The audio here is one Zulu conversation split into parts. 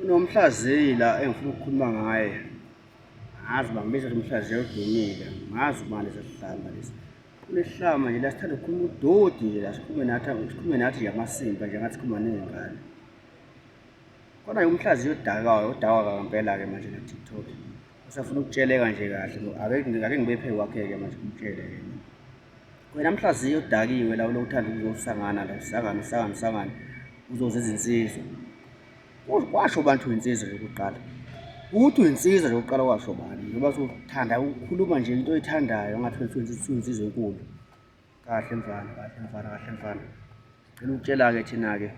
Nomhlaziyi la engifuna ukukhuluma ngaye. Ngazi bangibiza nomhlaziyi odumile. Ngazi ubani lesi sihlamba lesi. Kulesihlamba nje la sithanda ukukhuluma udodi nje la sikhulume nathi nje amasimba nje ngathi sikhuluma ney'ngane. Kodwa nje umhlaziyi odakayo ngempela-ke manje na-TikTok. Usafuna ukutsheleka nje kahle. Ake ngibe phezu kwakhe-ke manje ngimtshele-ke. Wena mhlaziyi odakiwe la uthanda ukuzosangana la usangane uzoza izinsizwa. Washo bantu insizwa yokuqala. Uthi insizwa yokuqala washo bani? Ngoba usuthanda ukukhuluma nje into oyithandayo ngathi insizwa enkulu. Kahle mfana. Ngicela ukutshela-ke thina-ke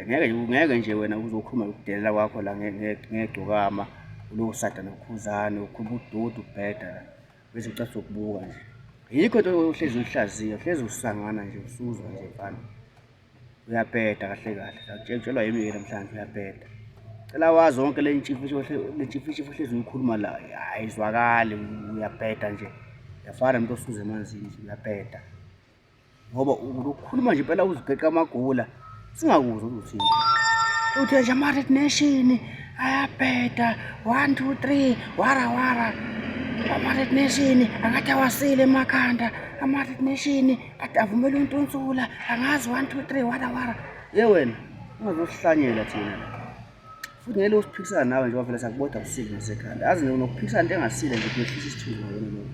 ngeke nje wena uzokhuluma ukudelela kwakho la ngegcokama ulosada nokukhuzana ukhuluma udodi ubheda la bese ucathi sokubuka nje. Yikho into ohlezi uyihlaziya, hlezi usangana nje usuzwa nje mfana. Uyapeta kahle. Akutshelwa yimi namhlanje uyapeta. Cela wazi zonke le ntshifisho hlezi uyikhuluma la ayizwakali uyapeta nje. Uyafana nomuntu osuza emanzini nje uyapeta. Ngoba ukukhuluma nje impela uzigeqa amagula singakuzwa ukuthi uthini. Uthi nje amared nation ayapeta 1 2 3 wara. Amared nation angathi awasile emakhanda. Amared nation kade avumela uNtunsula angazi 1 2 3 wara. Wena ungazosihlanyela thina. Futhi ngeke usiphikisana nawe nje wavela sakubodwa usile ngasekhanda. Azi nokuphikisana into engasile nje kuyehlisa isithunzi wena lo.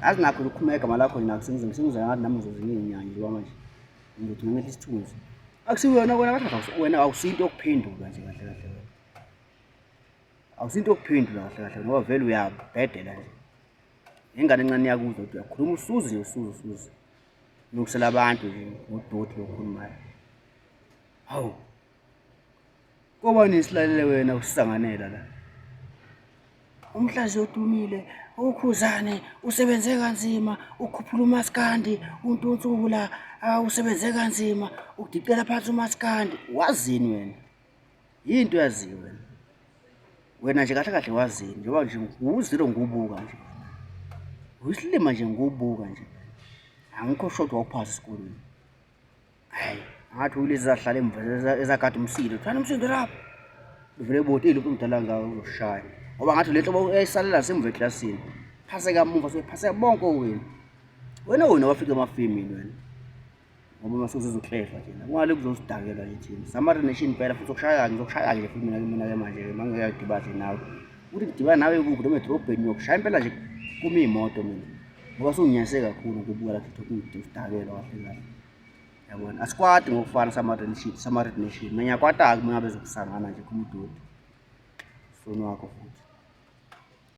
Azi nakho ukukhuluma igama lakho nje nakusengizwa ngathi nami ngizozinye inyanya nje manje. Ngizothi ngimehle isithunzi. Akusiwena wena awusinto yokuphendula nje kahle. Awusinto yokuphendula kahle ngoba vele uyabhedela nje. Ingane encane yakuzwa ukuthi uyakhuluma usuze. Nokusela abantu nje udodi lokukhulumayo. Hawu. Ngoba nisilalele wena usisanganela la. Umhlaziyi odumile, ukhuzane, usebenze kanzima, ukhuphula umaskandi, uNtunsula, usebenze kanzima, ukudicela phansi umaskandi. Wazini wena? Yinto yaziyo wena. Wena nje kahle wazini njengoba nje uzilo ngubuka nje. Uyisilima nje ngubuka nje. Angikho shodwa ukuphasa esikolweni. Hayi, ngathi ulezi zahlala emva ezagada umsilo. Thana umsindo lapho. Uvele botile umdala ngawo uzoshaya. Ngoba ngathi lento oyayisalela semva eklasini. Phase kamuva soyiphase bonke wena. Wena wafika emafemini wena. Ngoba masuze uzoklefa nje. Kungale kuzosidakela nje thina. Amared nation impela futhi ngizokushaya nje futhi mina manje mangiyadibaze nawe. Uthi ngidibana nawe kuphi noma edrobheni yokushaya impela nje kuma imoto mina. Ngoba sunginyase kakhulu ngokubuka la TikTok ngididakela kahle. Yabona asikwadi ngokufana samared nation. Mina ngiyakwata-ke uma ngabe zokusangana nje kumdodi. Sonu wakho futhi.